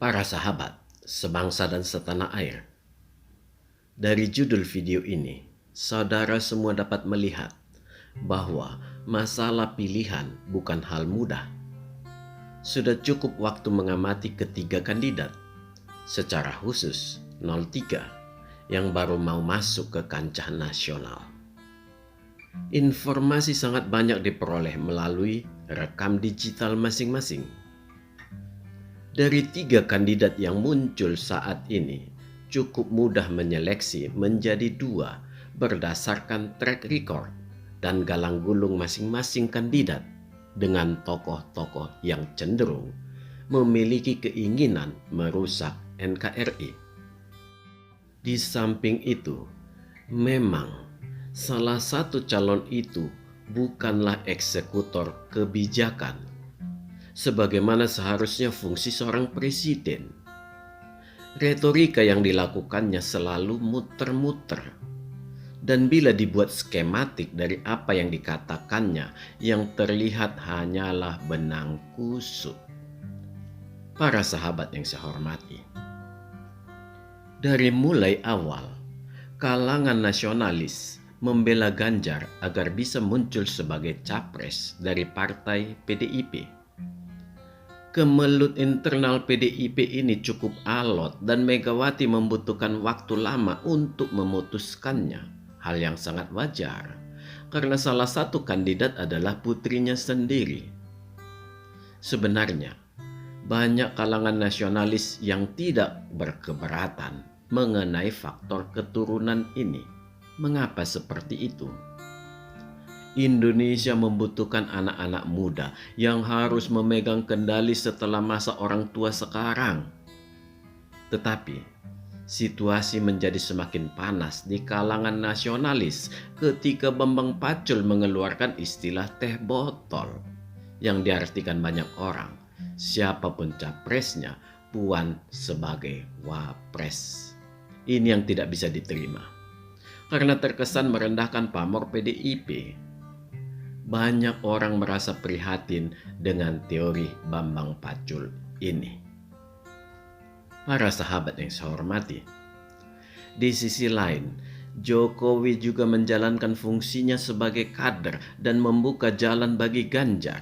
Para sahabat, sebangsa dan setanah air. Dari judul video ini, saudara semua dapat melihat bahwa masalah pilihan bukan hal mudah. Sudah cukup waktu mengamati ketiga kandidat, secara khusus 03 yang baru mau masuk ke kancah nasional. Informasi sangat banyak diperoleh melalui rekam digital masing-masing. Dari 3 kandidat yang muncul saat ini, cukup mudah menyeleksi menjadi 2 berdasarkan track record dan galang gulung masing-masing kandidat dengan tokoh-tokoh yang cenderung memiliki keinginan merusak NKRI. Di samping itu, memang salah satu calon itu bukanlah eksekutor kebijakan sebagaimana seharusnya fungsi seorang presiden. Retorika yang dilakukannya selalu muter-muter, dan bila dibuat skematik dari apa yang dikatakannya, yang terlihat hanyalah benang kusut. Para sahabat yang saya hormati, dari mulai awal, kalangan nasionalis membela Ganjar agar bisa muncul sebagai capres dari partai PDIP. Kemelut internal PDIP ini cukup alot dan Megawati membutuhkan waktu lama untuk memutuskannya. Hal yang sangat wajar, karena salah satu kandidat adalah putrinya sendiri. Sebenarnya, banyak kalangan nasionalis yang tidak berkeberatan mengenai faktor keturunan ini. Mengapa seperti itu? Indonesia membutuhkan anak-anak muda yang harus memegang kendali setelah masa orang tua sekarang. Tetapi, situasi menjadi semakin panas di kalangan nasionalis ketika Bambang Pacul mengeluarkan istilah teh botol yang diartikan banyak orang, siapapun capresnya, Puan sebagai wapres. Ini yang tidak bisa diterima, karena terkesan merendahkan pamor PDIP. Banyak orang merasa prihatin dengan teori Bambang Pacul ini. Para sahabat yang saya hormati, di sisi lain, Jokowi juga menjalankan fungsinya sebagai kader dan membuka jalan bagi Ganjar.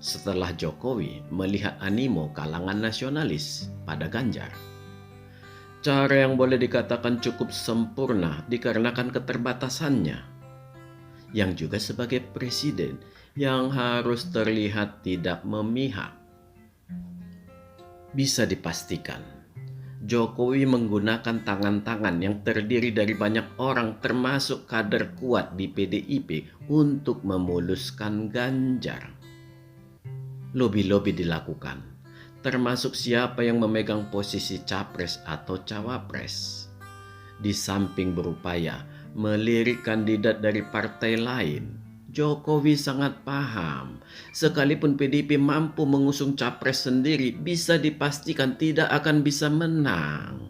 Setelah Jokowi melihat animo kalangan nasionalis pada Ganjar, cara yang boleh dikatakan cukup sempurna dikarenakan keterbatasannya, yang juga sebagai presiden yang harus terlihat tidak memihak. Bisa dipastikan, Jokowi menggunakan tangan-tangan yang terdiri dari banyak orang termasuk kader kuat di PDIP untuk memuluskan Ganjar. Lobi-lobi dilakukan, termasuk siapa yang memegang posisi capres atau cawapres. Di samping berupaya melirik kandidat dari partai lain, Jokowi sangat paham, sekalipun PDIP mampu mengusung capres sendiri, bisa dipastikan tidak akan bisa menang.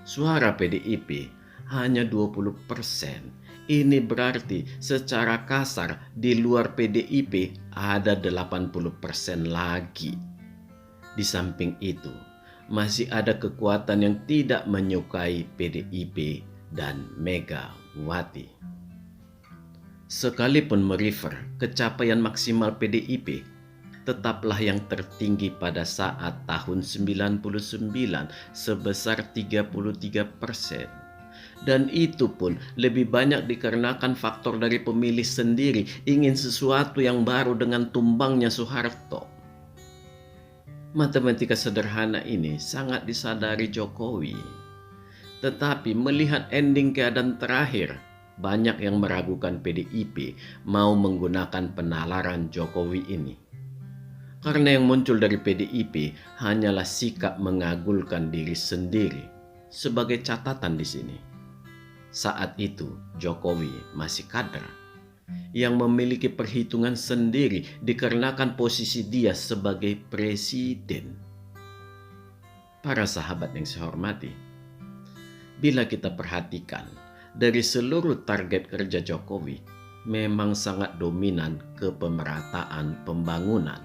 Suara PDIP hanya 20%. Ini berarti secara kasar di luar PDIP ada 80% lagi. Di samping itu, masih ada kekuatan yang tidak menyukai PDIP dan Megawati. Sekalipun merefer capaian maksimal PDIP tetaplah yang tertinggi pada saat tahun 99 sebesar 33%. Dan itu pun lebih banyak dikarenakan faktor dari pemilih sendiri ingin sesuatu yang baru dengan tumbangnya Soeharto. Matematika sederhana ini sangat disadari Jokowi. Tetapi melihat ending keadaan terakhir, banyak yang meragukan PDIP mau menggunakan penalaran Jokowi ini. Karena yang muncul dari PDIP hanyalah sikap mengagulkan diri sendiri. Sebagai catatan di sini, saat itu Jokowi masih kader yang memiliki perhitungan sendiri dikarenakan posisi dia sebagai presiden. Para sahabat yang saya hormati, bila kita perhatikan dari seluruh target kerja Jokowi, memang sangat dominan kepemerataan pembangunan.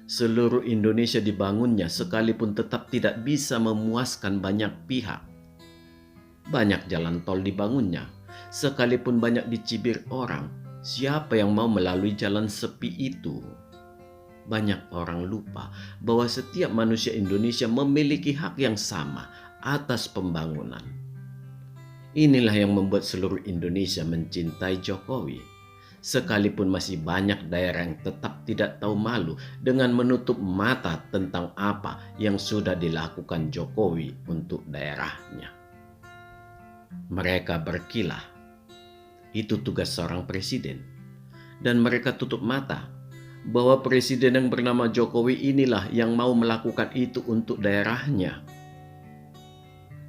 Seluruh Indonesia dibangunnya sekalipun tetap tidak bisa memuaskan banyak pihak. Banyak jalan tol dibangunnya, sekalipun banyak dicibir orang. Siapa yang mau melalui jalan sepi itu? Banyak orang lupa bahwa setiap manusia Indonesia memiliki hak yang sama atas pembangunan. Inilah yang membuat seluruh Indonesia mencintai Jokowi. Sekalipun masih banyak daerah yang tetap tidak tahu malu dengan menutup mata tentang apa yang sudah dilakukan Jokowi untuk daerahnya. Mereka berkilah, itu tugas seorang presiden. Dan mereka tutup mata bahwa presiden yang bernama Jokowi inilah yang mau melakukan itu untuk daerahnya.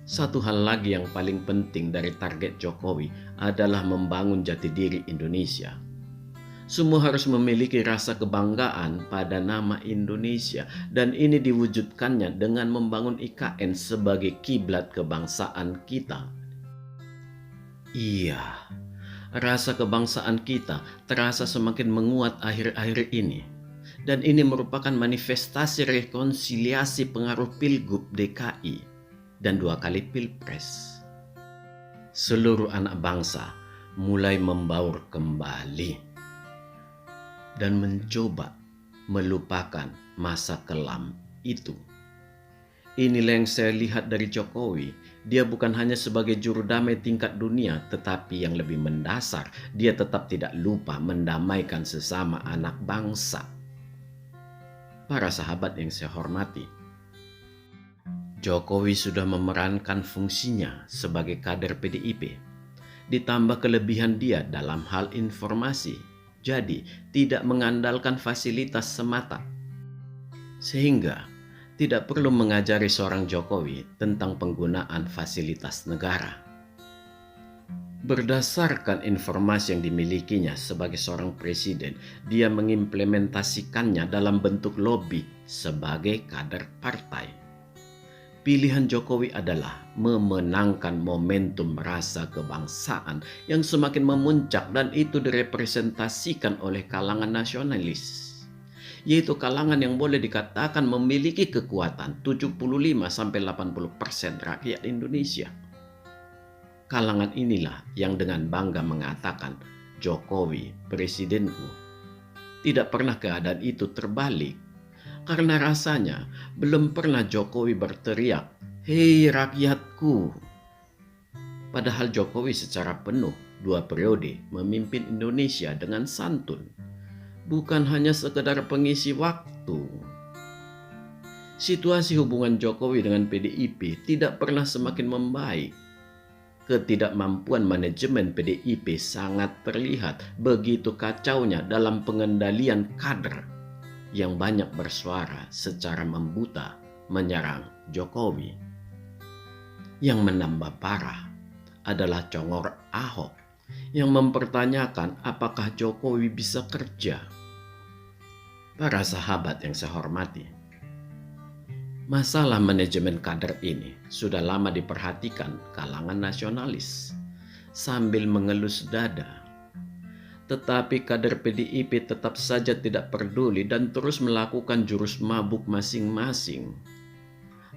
Satu hal lagi yang paling penting dari target Jokowi adalah membangun jati diri Indonesia. Semua harus memiliki rasa kebanggaan pada nama Indonesia, dan ini diwujudkannya dengan membangun IKN sebagai kiblat kebangsaan kita. Iya, rasa kebangsaan kita terasa semakin menguat akhir-akhir ini. Dan ini merupakan manifestasi rekonsiliasi pengaruh Pilgub DKI dan 2 kali Pilpres. Seluruh anak bangsa mulai membaur kembali dan mencoba melupakan masa kelam itu. Inilah yang saya lihat dari Jokowi. Dia bukan hanya sebagai juru damai tingkat dunia, tetapi yang lebih mendasar, dia tetap tidak lupa mendamaikan sesama anak bangsa. Para sahabat yang saya hormati, Jokowi sudah memerankan fungsinya sebagai kader PDIP. Ditambah kelebihan dia dalam hal informasi, jadi tidak mengandalkan fasilitas semata. Sehingga tidak perlu mengajari seorang Jokowi tentang penggunaan fasilitas negara. Berdasarkan informasi yang dimilikinya sebagai seorang presiden, dia mengimplementasikannya dalam bentuk lobby sebagai kader partai. Pilihan Jokowi adalah memenangkan momentum rasa kebangsaan yang semakin memuncak, dan itu direpresentasikan oleh kalangan nasionalis, yaitu kalangan yang boleh dikatakan memiliki kekuatan 75-80% rakyat Indonesia. Kalangan inilah yang dengan bangga mengatakan, Jokowi presidenku. Tidak pernah keadaan itu terbalik, karena rasanya belum pernah Jokowi berteriak, "Hei rakyatku." Padahal Jokowi secara penuh 2 periode memimpin Indonesia dengan santun, bukan hanya sekedar pengisi waktu. Situasi hubungan Jokowi dengan PDIP tidak pernah semakin membaik. Ketidakmampuan manajemen PDIP sangat terlihat, begitu kacaunya dalam pengendalian kader yang banyak bersuara secara membuta menyerang Jokowi. Yang menambah parah adalah congor Ahok yang mempertanyakan apakah Jokowi bisa kerja. Para sahabat yang saya hormati, masalah manajemen kader ini sudah lama diperhatikan kalangan nasionalis sambil mengelus dada. Tetapi kader PDIP tetap saja tidak peduli dan terus melakukan jurus mabuk masing-masing.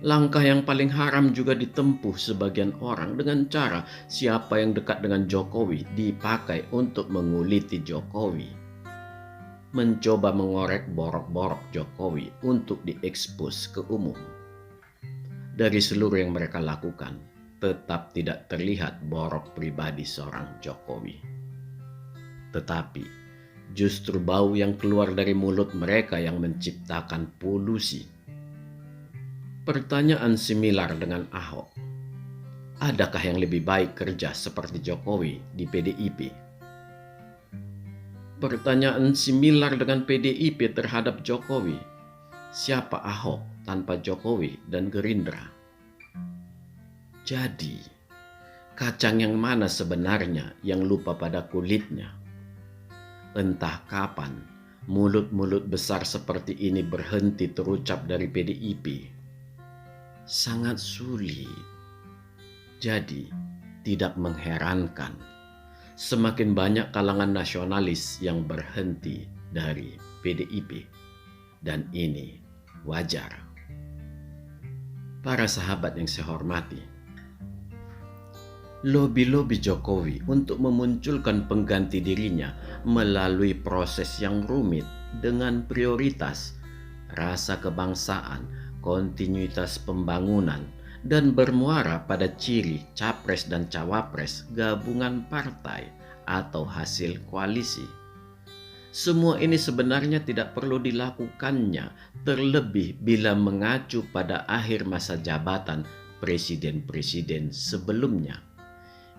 Langkah yang paling haram juga ditempuh sebagian orang dengan cara siapa yang dekat dengan Jokowi dipakai untuk menguliti Jokowi. Mencoba mengorek borok-borok Jokowi untuk diekspos ke umum. Dari seluruh yang mereka lakukan, tetap tidak terlihat borok pribadi seorang Jokowi. Tetapi justru bau yang keluar dari mulut mereka yang menciptakan polusi. Pertanyaan similar dengan Ahok. Adakah yang lebih baik kerja seperti Jokowi di PDIP? Pertanyaan similar dengan PDIP terhadap Jokowi. Siapa Ahok tanpa Jokowi dan Gerindra? Jadi, kacang yang mana sebenarnya yang lupa pada kulitnya? Entah kapan mulut-mulut besar seperti ini berhenti terucap dari PDIP. Sangat sulit. Jadi, tidak mengherankan semakin banyak kalangan nasionalis yang berhenti dari PDIP. dan ini wajar. Para sahabat yang saya hormati, lobi-lobi Jokowi untuk memunculkan pengganti dirinya melalui proses yang rumit dengan prioritas rasa kebangsaan, kontinuitas pembangunan, dan bermuara pada ciri capres dan cawapres gabungan partai atau hasil koalisi. Semua ini sebenarnya tidak perlu dilakukannya, terlebih bila mengacu pada akhir masa jabatan presiden-presiden sebelumnya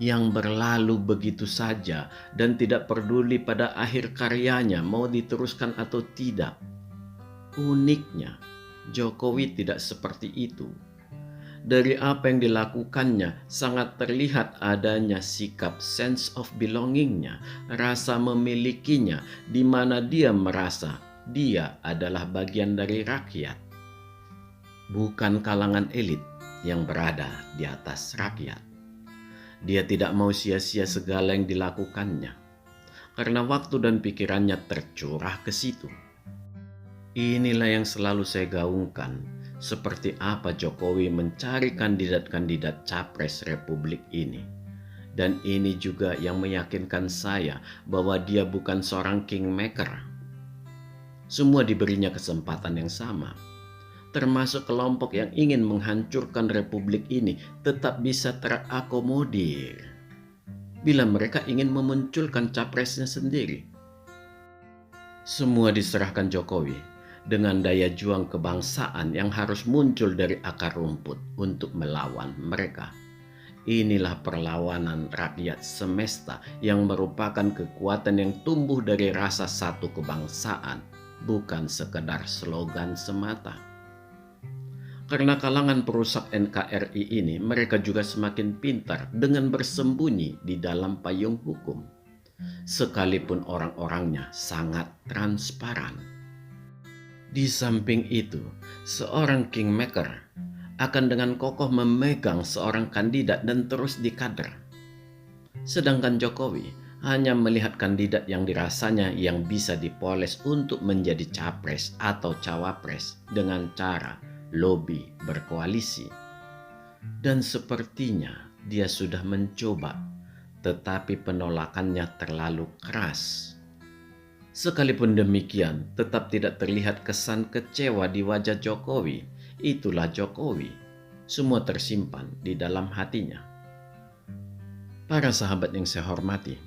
yang berlalu begitu saja dan tidak peduli pada akhir karyanya mau diteruskan atau tidak. Uniknya, Jokowi tidak seperti itu. Dari apa yang dilakukannya sangat terlihat adanya sikap sense of belongingnya, rasa memilikinya, di mana dia merasa dia adalah bagian dari rakyat, bukan kalangan elit yang berada di atas rakyat. Dia tidak mau sia-sia segala yang dilakukannya, karena waktu dan pikirannya tercurah ke situ. Inilah yang selalu saya gaungkan, seperti apa Jokowi mencari kandidat-kandidat capres Republik ini. Dan ini juga yang meyakinkan saya bahwa dia bukan seorang kingmaker. Semua diberinya kesempatan yang sama, termasuk kelompok yang ingin menghancurkan Republik ini tetap bisa terakomodir bila mereka ingin memunculkan capresnya sendiri. Semua diserahkan Jokowi dengan daya juang kebangsaan yang harus muncul dari akar rumput untuk melawan mereka. Inilah perlawanan rakyat semesta yang merupakan kekuatan yang tumbuh dari rasa satu kebangsaan, bukan sekedar slogan semata. Karena kalangan perusak NKRI ini, mereka juga semakin pintar dengan bersembunyi di dalam payung hukum, sekalipun orang-orangnya sangat transparan. Di samping itu, seorang kingmaker akan dengan kokoh memegang seorang kandidat dan terus dikader. Sedangkan Jokowi hanya melihat kandidat yang dirasanya yang bisa dipoles untuk menjadi capres atau cawapres dengan cara lobi berkoalisi. Dan sepertinya dia sudah mencoba, tetapi penolakannya terlalu keras. Sekalipun demikian, tetap tidak terlihat kesan kecewa di wajah Jokowi. Itulah Jokowi. Semua tersimpan di dalam hatinya. Para sahabat yang saya hormati,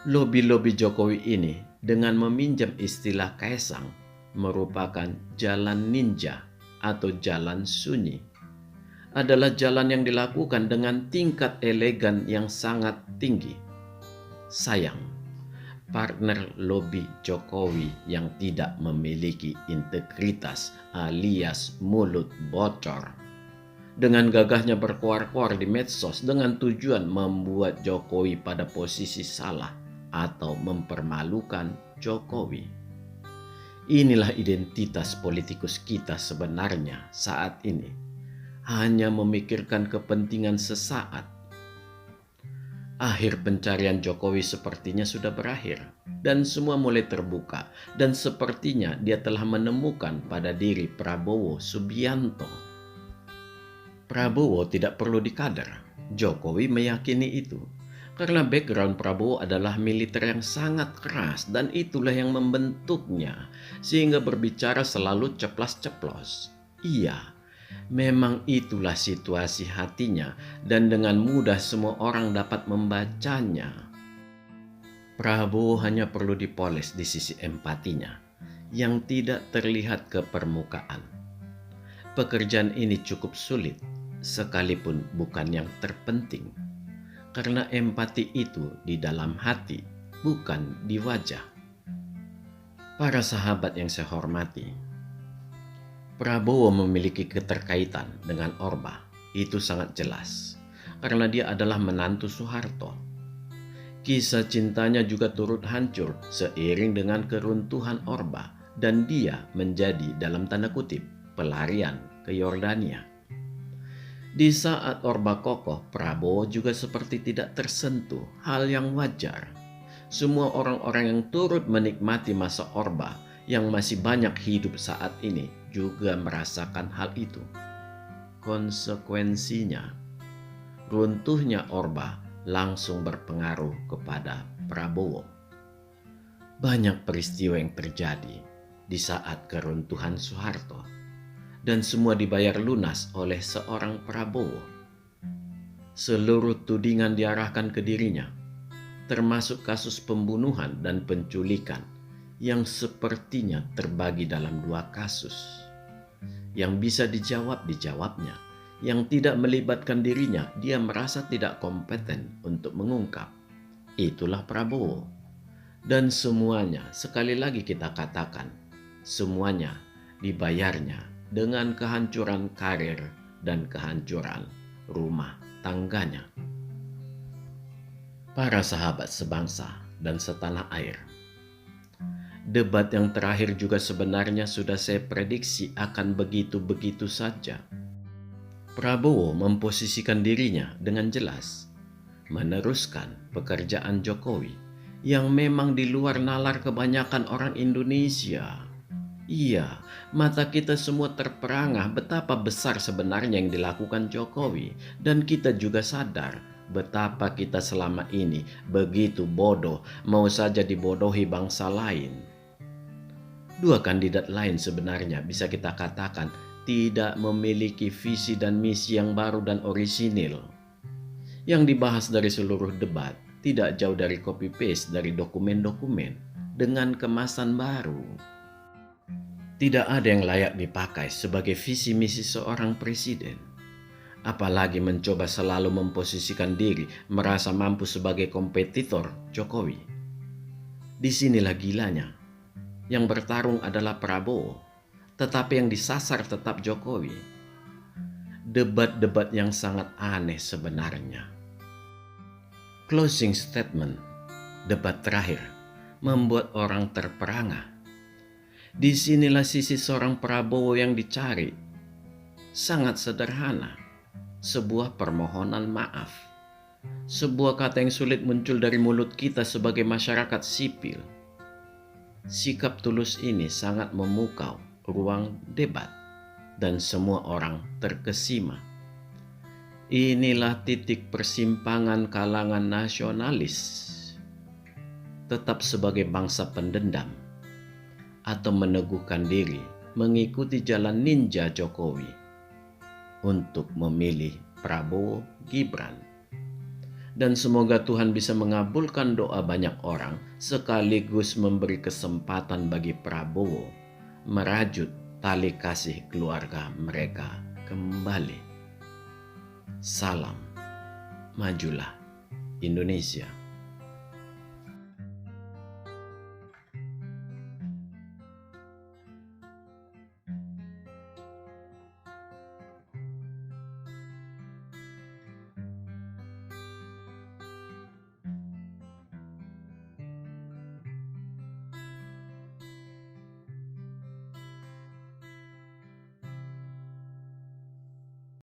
lobi-lobi Jokowi ini dengan meminjam istilah Kaisang merupakan jalan ninja atau jalan sunyi. Adalah jalan yang dilakukan dengan tingkat elegan yang sangat tinggi. Sayang, partner lobi Jokowi yang tidak memiliki integritas alias mulut bocor, dengan gagahnya berkoar-koar di medsos dengan tujuan membuat Jokowi pada posisi salah atau mempermalukan Jokowi. Inilah identitas politikus kita sebenarnya saat ini, hanya memikirkan kepentingan sesaat. Akhir pencarian Jokowi sepertinya sudah berakhir dan semua mulai terbuka, dan sepertinya dia telah menemukan pada diri Prabowo Subianto. Prabowo tidak perlu dikader. Jokowi meyakini itu karena background Prabowo adalah militer yang sangat keras dan itulah yang membentuknya sehingga berbicara selalu ceplas-ceplos. Iya, memang itulah situasi hatinya dan dengan mudah semua orang dapat membacanya. Prabowo hanya perlu dipoles di sisi empatinya yang tidak terlihat ke permukaan. Pekerjaan ini cukup sulit sekalipun bukan yang terpenting karena empati itu di dalam hati, bukan di wajah. Para sahabat yang saya hormati, Prabowo memiliki keterkaitan dengan Orba. Itu sangat jelas, karena dia adalah menantu Soeharto. Kisah cintanya juga turut hancur seiring dengan keruntuhan Orba, dan dia menjadi dalam tanda kutip pelarian ke Yordania. Di saat Orba kokoh, Prabowo juga seperti tidak tersentuh, hal yang wajar. Semua orang-orang yang turut menikmati masa Orba yang masih banyak hidup saat ini juga merasakan hal itu. Konsekuensinya, runtuhnya Orba langsung berpengaruh kepada Prabowo. Banyak peristiwa yang terjadi di saat keruntuhan Soeharto, dan semua dibayar lunas oleh seorang Prabowo. Seluruh tudingan diarahkan ke dirinya, termasuk kasus pembunuhan dan penculikan yang sepertinya terbagi dalam 2 kasus. Yang bisa dijawabnya. Yang tidak melibatkan dirinya, dia merasa tidak kompeten untuk mengungkap. Itulah Prabowo. Dan semuanya, sekali lagi kita katakan, semuanya dibayarnya dengan kehancuran karir dan kehancuran rumah tangganya. Para sahabat sebangsa dan setanah air, debat yang terakhir juga sebenarnya sudah saya prediksi akan begitu-begitu saja. Prabowo memposisikan dirinya dengan jelas, meneruskan pekerjaan Jokowi yang memang di luar nalar kebanyakan orang Indonesia. Iya, mata kita semua terperangah betapa besar sebenarnya yang dilakukan Jokowi, dan kita juga sadar betapa kita selama ini begitu bodoh, mau saja dibodohi bangsa lain. 2 kandidat lain sebenarnya bisa kita katakan tidak memiliki visi dan misi yang baru dan orisinil. Yang dibahas dari seluruh debat tidak jauh dari copy-paste dari dokumen-dokumen dengan kemasan baru. Tidak ada yang layak dipakai sebagai visi misi seorang presiden. Apalagi mencoba selalu memposisikan diri merasa mampu sebagai kompetitor Jokowi. Disinilah gilanya. Yang bertarung adalah Prabowo, tetapi yang disasar tetap Jokowi. Debat-debat yang sangat aneh sebenarnya. Closing statement, debat terakhir, membuat orang terperangah. Disinilah sisi seorang Prabowo yang dicari. Sangat sederhana, sebuah permohonan maaf. Sebuah kata yang sulit muncul dari mulut kita sebagai masyarakat sipil. Sikap tulus ini sangat memukau ruang debat dan semua orang terkesima. Inilah titik persimpangan kalangan nasionalis. Tetap sebagai bangsa pendendam atau meneguhkan diri mengikuti jalan ninja Jokowi untuk memilih Prabowo Gibran. Dan semoga Tuhan bisa mengabulkan doa banyak orang sekaligus memberi kesempatan bagi Prabowo merajut tali kasih keluarga mereka kembali. Salam, majulah Indonesia.